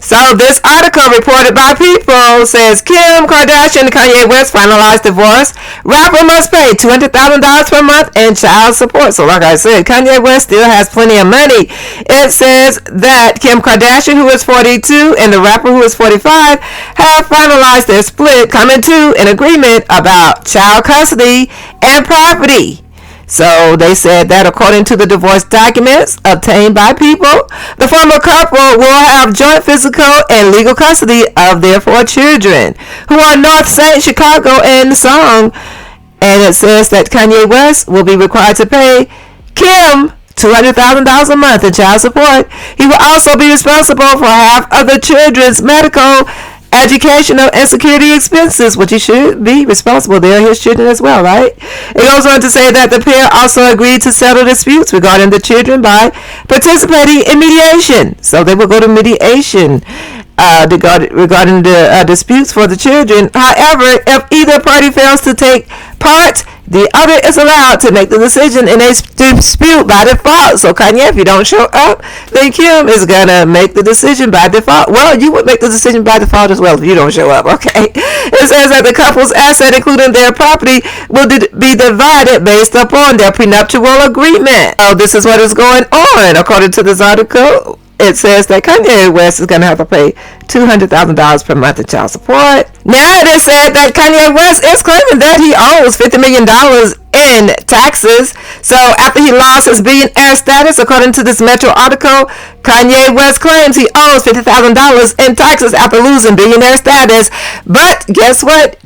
So this article reported by People says Kim Kardashian and Kanye West finalized divorce. Rapper must pay $200,000 per month in child support. So like I said, Kanye West still has plenty of money. It says that Kim Kardashian, who is 42, and the rapper, who is 45, have finalized their split, coming to an agreement about child custody and property. So they said that according to the divorce documents obtained by People, the former couple will have joint physical and legal custody of their 4 children, who are North St. Chicago and Song. And it says that Kanye West will be required to pay Kim $200,000 a month in child support. He will also be responsible for half of the children's medical, educational, and security expenses, which he should be responsible. They're his children as well, right? It goes on to say that the pair also agreed to settle disputes regarding the children by participating in mediation. So they will go to mediation regarding the disputes for the children. However, if either party fails to take part, the other is allowed to make the decision in a dispute by default. So Kanye, if you don't show up, then Kim is going to make the decision by default. Well, you would make the decision by default as well if you don't show up, okay? It says that the couple's asset, including their property, will be divided based upon their prenuptial agreement. So this is what is going on. According to this article, it says that Kanye West is going to have to pay $200,000 per month in child support. Now it is said that Kanye West is claiming that he owes $50 million in taxes. So after he lost his billionaire status, according to this Metro article, Kanye West claims he owes $50,000 in taxes after losing billionaire status. But guess what?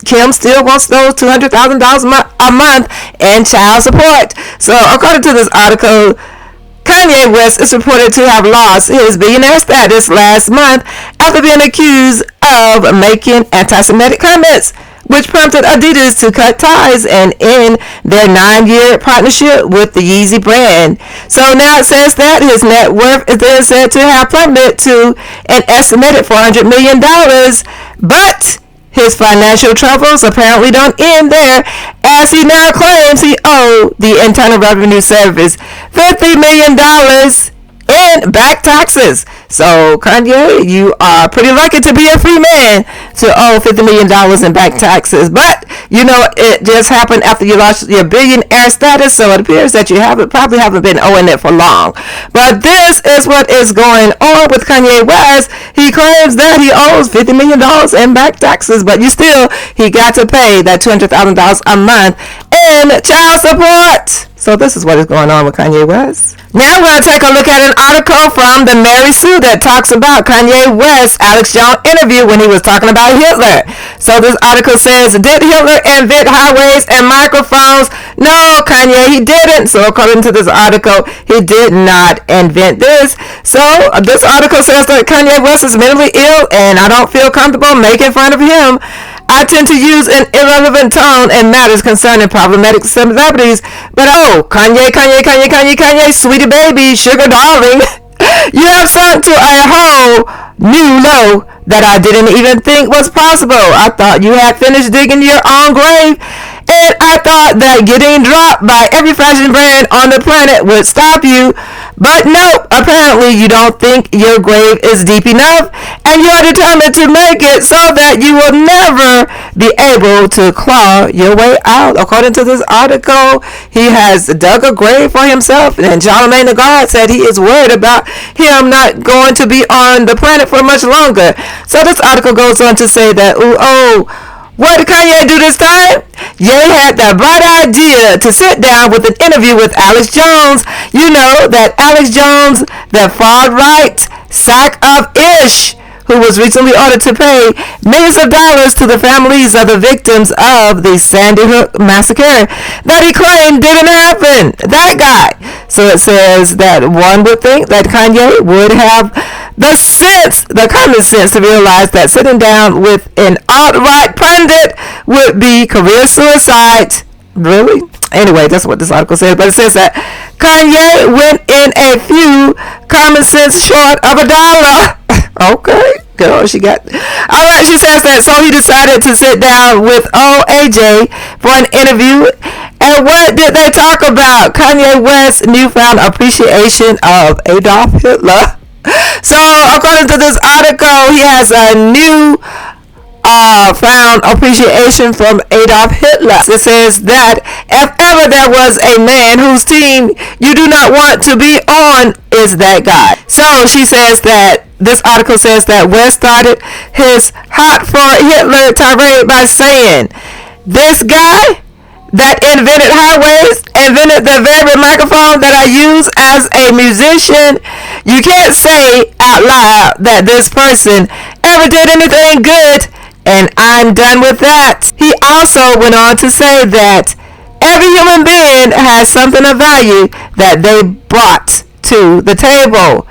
Kim still wants those $200,000 a month in child support. So according to this article, Kanye West is reported to have lost his billionaire status last month after being accused of making anti-Semitic comments, which prompted Adidas to cut ties and end their 9-year partnership with the Yeezy brand. So now it says that his net worth is then said to have plummeted to an estimated $400 million, but his financial troubles apparently don't end there, as he now claims he owed the Internal Revenue Service $50 million in back taxes. So Kanye, you are pretty lucky to be a free man to owe $50 million in back taxes. But you know, it just happened after you lost your billionaire status, so it appears that you probably haven't been owing it for long. But this is what is going on with Kanye West. He claims that he owes $50 million in back taxes, but he got to pay that $200,000 a month in child support. So this is what is going on with Kanye West. Now we're going to take a look at an article from the Mary Sue that talks about Kanye West's Alex Jones interview when he was talking about Hitler. So this article says, did Hitler invent highways and microphones? No, Kanye, he didn't. So according to this article, he did not invent this. So this article says that Kanye West is mentally ill and I don't feel comfortable making fun of him. I tend to use an irrelevant tone in matters concerning problematic celebrities. But Kanye, sweetie baby, sugar darling, you have sunk to a whole new low that I didn't even think was possible. I thought you had finished digging your own grave, and I thought that getting dropped by every fashion brand on the planet would stop you. But no, apparently you don't think your grave is deep enough, and you are determined to make it so that you will never be able to claw your way out. According to this article, he has dug a grave for himself, and Charlamagne the God said he is worried about him not going to be on the planet for much longer. So this article goes on to say that, what did Kanye do this time? Ye had the bright idea to sit down with an interview with Alex Jones. You know that Alex Jones, the far-right sack of ish, who was recently ordered to pay millions of dollars to the families of the victims of the Sandy Hook massacre that he claimed didn't happen. That guy. So it says that one would think that Kanye would have the common sense to realize that sitting down with an alt-right pundit would be career suicide. Really? Anyway, that's what this article says. But it says that Kanye went in a few common sense short of $1. Okay, girl, she got... Alright, she says that so he decided to sit down with AJ for an interview. And what did they talk about? Kanye West's newfound appreciation of Adolf Hitler. So, according to this article, he has a new found appreciation from Adolf Hitler. It says that if ever there was a man whose team you do not want to be on, is that guy. So she says that this article says that West started his hot for Hitler tirade by saying, "This guy that invented highways invented the very microphone that I use as a musician. You can't say out loud that this person ever did anything good, and I'm done with that." He also went on to say that every human being has something of value that they brought to the table,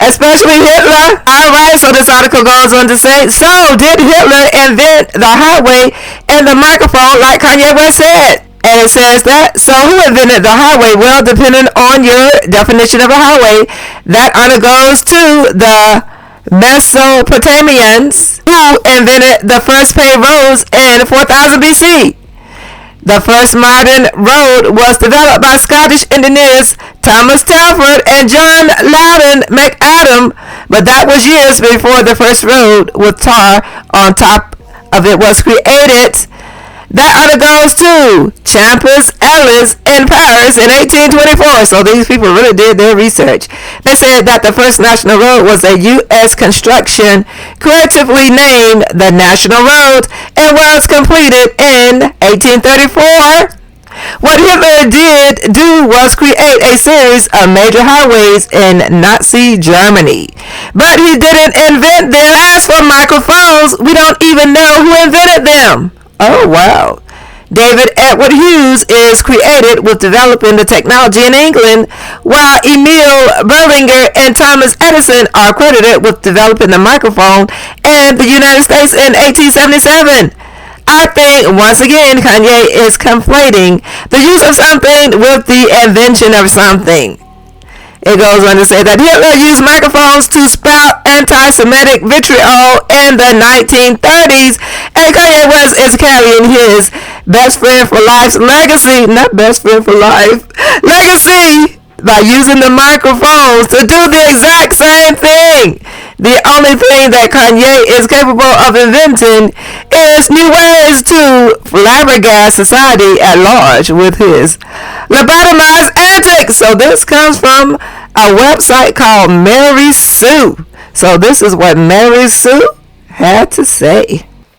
especially Hitler. Alright, so this article goes on to say, so did Hitler invent the highway and the microphone like Kanye West said? And it says that, so who invented the highway? Well, depending on your definition of a highway, that honor goes to the Mesopotamians, who invented the first paved roads in 4000 BC. The first modern road was developed by Scottish engineers Thomas Telford and John Loudon McAdam, but that was years before the first road with tar on top of it was created. That honor goes to Champers Ellis in Paris in 1824. So these people really did their research. They said that the first national road was a U.S. construction creatively named the National Road and was completed in 1834. What Hitler did do was create a series of major highways in Nazi Germany. But he didn't invent them. As for microphones, we don't even know who invented them. Oh, wow. David Edward Hughes is credited with developing the technology in England, while Emil Berlinger and Thomas Edison are credited with developing the microphone in the United States in 1877. I think, once again, Kanye is conflating the use of something with the invention of something. It goes on to say that Hitler used microphones to spout anti-Semitic vitriol in the 1930s, and Kanye West is carrying his best friend for life's legacy, not best friend for life, legacy, by using the microphones to do the exact same thing. The only thing that Kanye is capable of inventing is new ways to flabbergast society at large with his lobotomized antics. So this comes from a website called Mary Sue. So this is what Mary Sue had to say.